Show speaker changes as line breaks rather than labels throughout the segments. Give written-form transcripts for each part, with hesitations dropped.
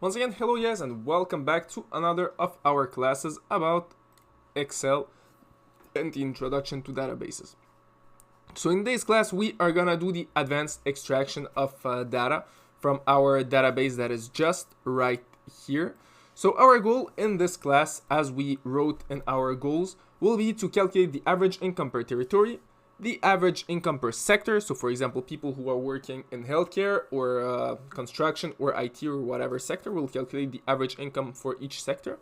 Once again, hello guys and welcome back to another of our classes about Excel and the introduction to databases. So in this class, we are gonna do the advanced extraction of data from our database that is just right here. So our goal in this class, as we wrote in our goals, will be to calculate the average income per territory, the average income per sector. So for example, people who are working in healthcare or construction or IT or whatever sector will calculate the average income for each sector.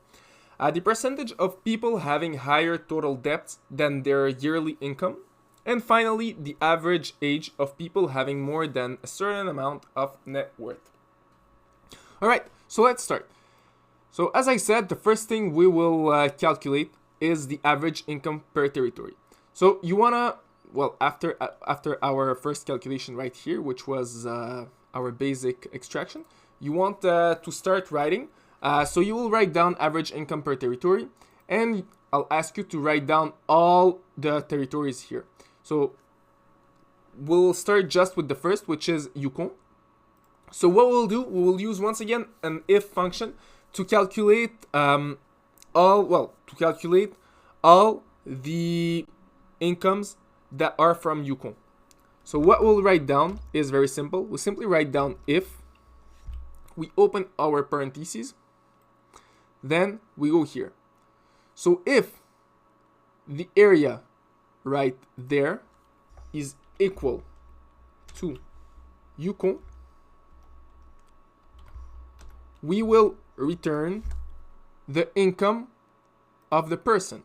The percentage of people having higher total debts than their yearly income. And finally, the average age of people having more than a certain amount of net worth. Alright, so let's start. So as I said, the first thing we will calculate is the average income per territory. So you wanna, well, after our first calculation right here, which was our basic extraction, you want to start writing. So you will write down average income per territory, and I'll ask you to write down all the territories here. So we'll start just with the first, which is Yukon. So what we'll do, we will use once again an if function to calculate all the incomes that are from Yukon. So what we'll write down is very simple. We'll simply write down if, we open our parentheses, then we go here. So if the area right there is equal to Yukon, we will return the income of the person.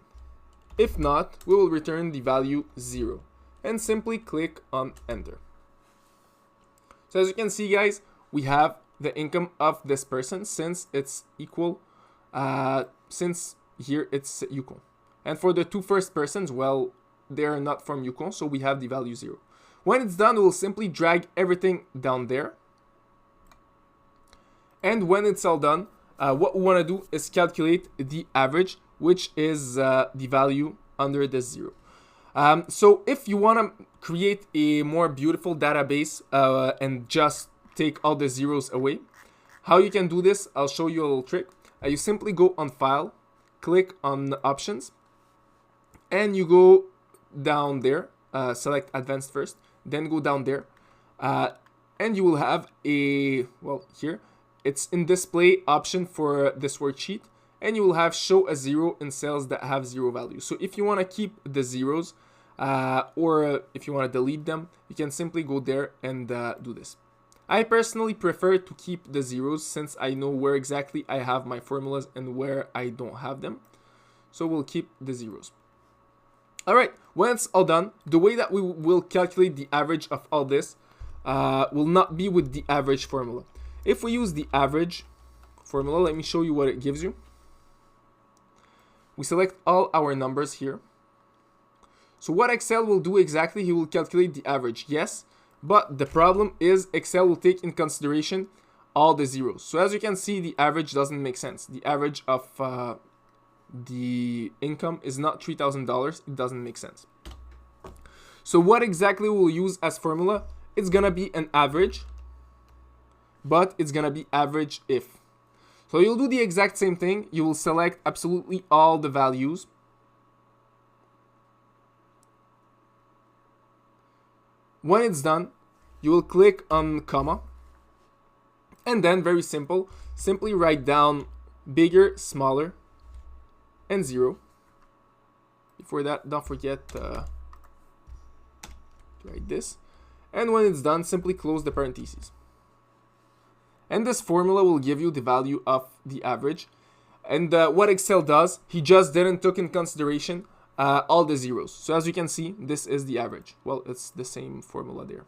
If not, we will return the value 0 and simply click on enter. So as you can see, guys, we have the income of this person since it's equal, since here it's Yukon. And for the two first persons, well, they're not from Yukon, so we have the value 0. When it's done, we'll simply drag everything down there. And when it's all done, what we want to do is calculate the average, which is the value under the 0. So if you want to create a more beautiful database and just take all the zeros away, how you can do this, I'll show you a little trick. You simply go on File, click on Options, and you go down there, select Advanced first, then go down there, and you will have a, well, here, it's in Display option for this worksheet, and you will have Show a 0 in cells that have 0 value. So if you want to keep the zeros, or if you want to delete them, you can simply go there and do this. I personally prefer to keep the zeros since I know where exactly I have my formulas and where I don't have them. So we'll keep the zeros. Alright, when it's all done, the way that we will calculate the average of all this will not be with the average formula. If we use the average formula, let me show you what it gives you. We select all our numbers here. So what Excel will do exactly, he will calculate the average, yes, but the problem is Excel will take in consideration all the zeros. So as you can see, the average doesn't make sense. The average of the income is not $3,000. It doesn't make sense. So what exactly we'll use as formula? It's gonna be an average, but it's gonna be average if. So you'll do the exact same thing. You will select absolutely all the values. When it's done, you will click on comma, and then very simple, simply write down bigger, smaller, and 0. Before that, don't forget to write this. And when it's done, simply close the parentheses. And this formula will give you the value of the average. And what Excel does, he just didn't took in consideration all the zeros. So as you can see, this is the average. Well, it's the same formula there.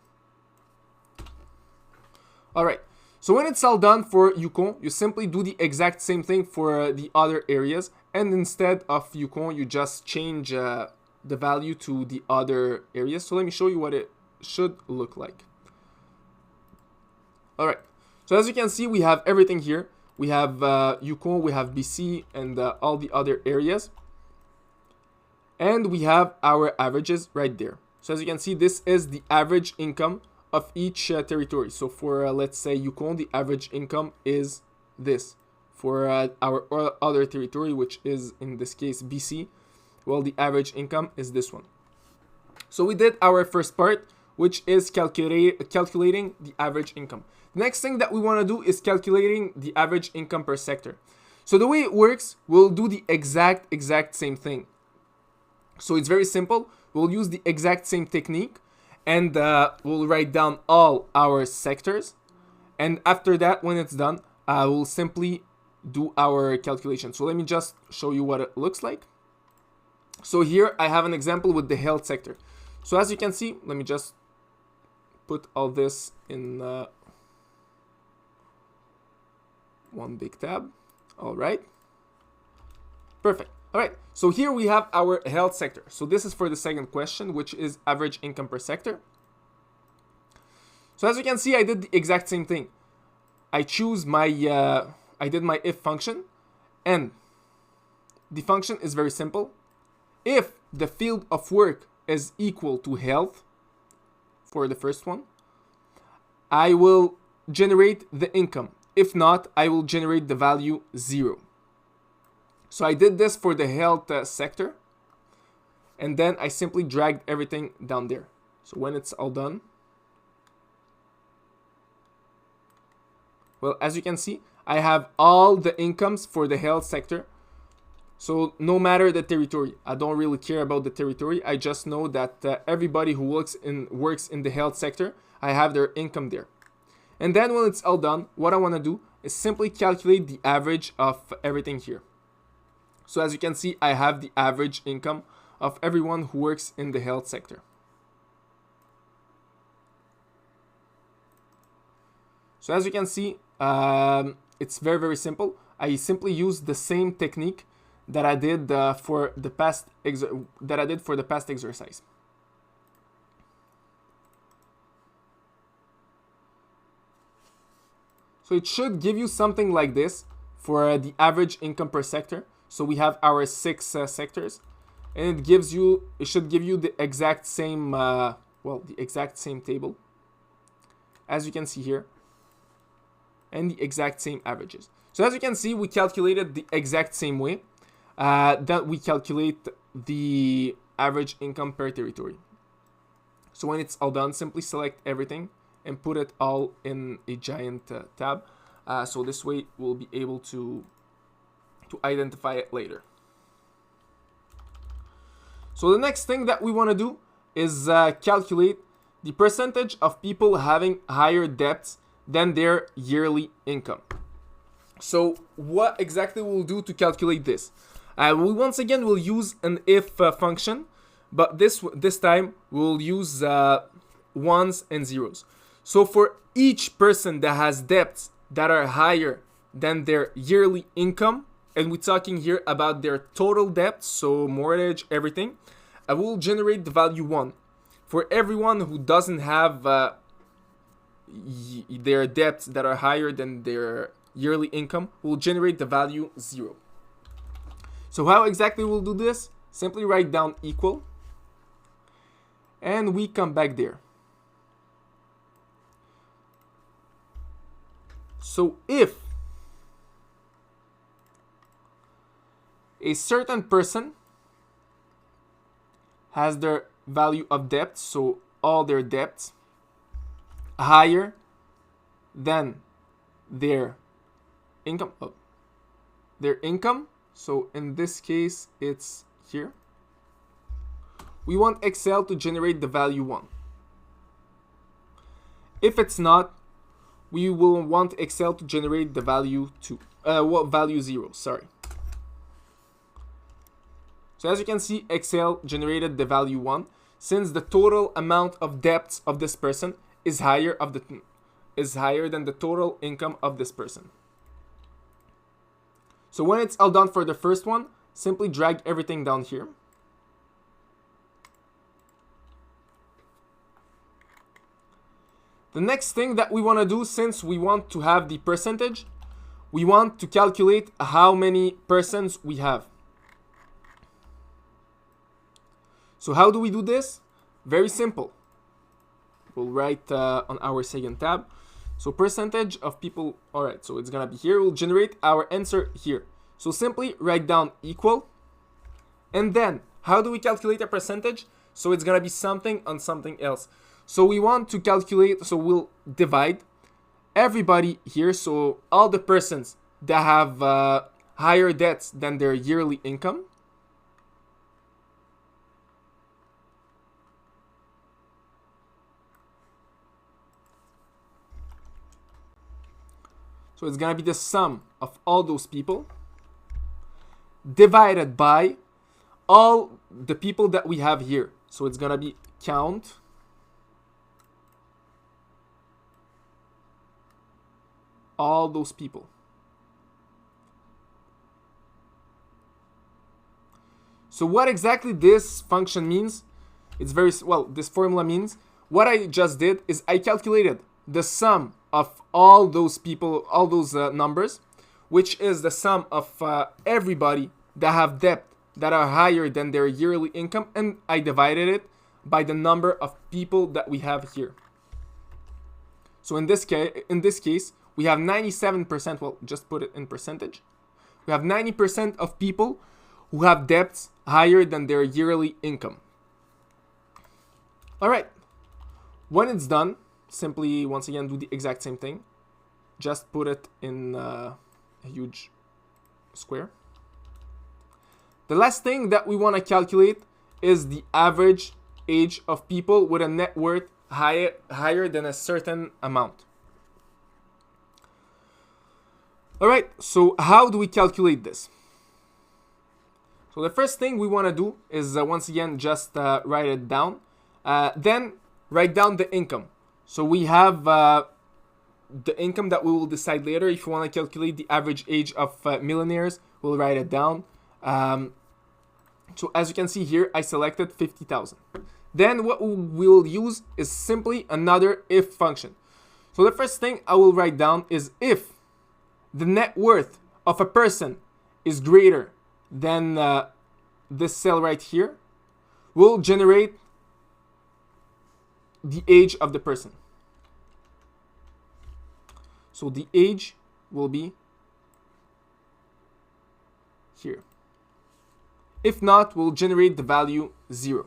Alright, so when it's all done for Yukon, you simply do the exact same thing for the other areas. And instead of Yukon, you just change the value to the other areas. So let me show you what it should look like. Alright, so as you can see, we have everything here. We have Yukon, we have BC, and all the other areas. And we have our averages right there. So as you can see, this is the average income of each territory. So for let's say Yukon, the average income is this for our other territory, which is in this case BC. Well, the average income is this one. So we did our first part, which is calculating the average income. The next thing that we want to do is calculating the average income per sector. So the way it works, we'll do the exact same thing. So it's very simple. We'll use the exact same technique, and we'll write down all our sectors. And after that, when it's done, we'll simply do our calculation. So let me just show you what it looks like. So here I have an example with the health sector. So as you can see, let me just put all this in one big tab. All right. Perfect. All right. So here we have our health sector. So this is for the second question, which is average income per sector. So as you can see, I did the exact same thing. I choose my, I did my if function, and the function is very simple. If the field of work is equal to health, for the first one, I will generate the income. If not, I will generate the value 0. So I did this for the health sector, and then I simply dragged everything down there. So when it's all done, well, as you can see, I have all the incomes for the health sector. So no matter the territory, I don't really care about the territory. I just know that everybody who works in the health sector, I have their income there. And then when it's all done, what I want to do is simply calculate the average of everything here. So as you can see, I have the average income of everyone who works in the health sector. So as you can see, it's very simple. I simply use the same technique that I did for the past exercise. So it should give you something like this for the average income per sector. So we have our 6 sectors, and it should give you the exact same, the exact same table, as you can see here, and the exact same averages. So as you can see, we calculated the exact same way that we calculate the average income per territory. So when it's all done, simply select everything and put it all in a giant tab. So this way we'll be able to identify it later. So the next thing that we want to do is calculate the percentage of people having higher debts than their yearly income. So what exactly we'll do to calculate this? We once again will use an if function, but this time we'll use ones and zeros. So for each person that has debts that are higher than their yearly income, and we're talking here about their total debt, so mortgage, everything, I will generate the value 1. For everyone who doesn't have their debts that are higher than their yearly income, we'll generate the value 0. So how exactly we'll do this? Simply write down equal, and we come back there. So if a certain person has their value of debt, so all their debts, higher than their income, so in this case it's here, we want Excel to generate the value 1. If it's not, we will want Excel to generate the value 0, sorry. So as you can see, Excel generated the value 1, since the total amount of debts of this person is higher than the total income of this person. So when it's all done for the first one, simply drag everything down here. The next thing that we want to do, since we want to have the percentage, we want to calculate how many persons we have. So how do we do this? Very simple. We'll write on our second tab. So percentage of people, all right, so it's gonna be here. We'll generate our answer here. So simply write down equal. And then how do we calculate a percentage? So it's gonna be something on something else. So we want to calculate, so we'll divide everybody here. So all the persons that have higher debts than their yearly income. So it's gonna be the sum of all those people divided by all the people that we have here. So it's gonna be count all those people. So what exactly this function means, it's very, well, this formula means, what I just did is I calculated the sum of all those people, all those numbers, which is the sum of everybody that have debt that are higher than their yearly income, and I divided it by the number of people that we have here. So in this case, we have 97%, well, just put it in percentage. We have 90% of people who have debts higher than their yearly income. All right, when it's done, simply once again do the exact same thing. Just put it in a huge square. The last thing that we want to calculate is the average age of people with a net worth higher than a certain amount. All right, so how do we calculate this? So the first thing we want to do is once again just write it down. Then write down the income. So we have the income that we will decide later. If you want to calculate the average age of millionaires, we'll write it down. So as you can see here, I selected 50,000. Then what we will use is simply another if function. So the first thing I will write down is if the net worth of a person is greater than this cell right here, we'll generate the age of the person. So the age will be here. If not, we'll generate the value 0.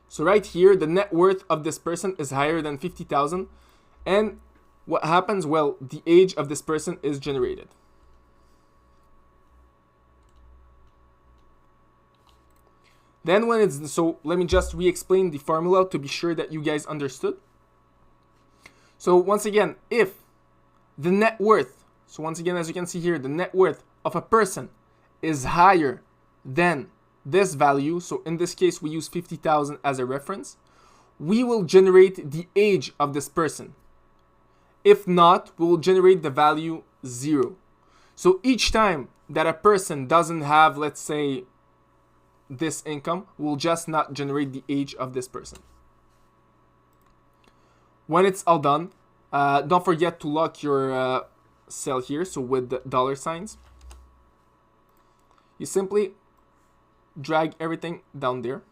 So right here, the net worth of this person is higher than 50,000. And what happens? Well, the age of this person is generated. Then when it's, so let me just re-explain the formula to be sure that you guys understood. So once again, if the net worth, so once again, as you can see here, the net worth of a person is higher than this value, so in this case we use 50,000 as a reference, we will generate the age of this person. If not, we will generate the value 0. So each time that a person doesn't have, let's say, this income, we'll just not generate the age of this person. When it's all done, don't forget to lock your cell here, so with the dollar signs. You simply drag everything down there.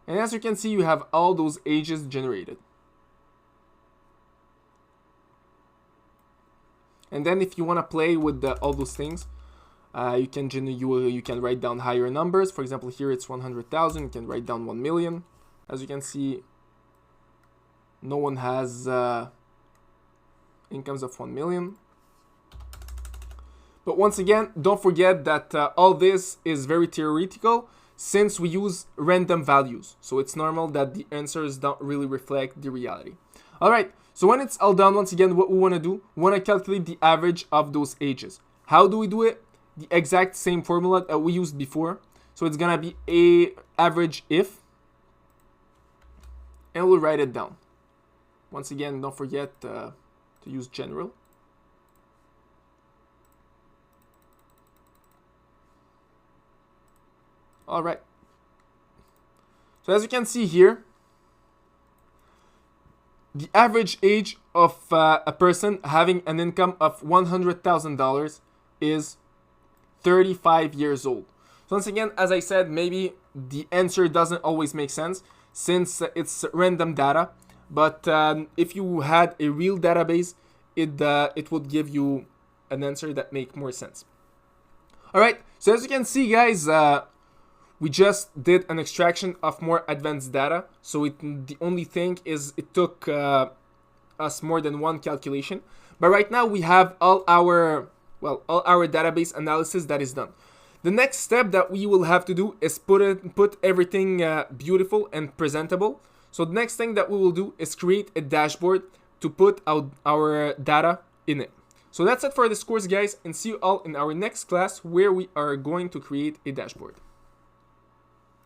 And as you can see, you have all those ages generated. And then if you want to play with all those things, you can write down higher numbers. For example, here it's 100,000. You can write down 1 million. As you can see, no one has incomes of 1 million. But once again, don't forget that all this is very theoretical since we use random values. So it's normal that the answers don't really reflect the reality. All right, so when it's all done, once again, what we want to do, we want to calculate the average of those ages. How do we do it? The exact same formula that we used before. So it's going to be a average if, and we'll write it down. Once again, don't forget to use general. All right. So as you can see here, the average age of a person having an income of $100,000 is 35 years old. So once again, as I said, maybe the answer doesn't always make sense since it's random data. But if you had a real database, it would give you an answer that make more sense. All right, so as you can see, guys, we just did an extraction of more advanced data. So the only thing is it took us more than one calculation. But right now we have all our database analysis that is done. The next step that we will have to do is put everything beautiful and presentable. So the next thing that we will do is create a dashboard to put out our data in it. So that's it for this course, guys, and see you all in our next class where we are going to create a dashboard.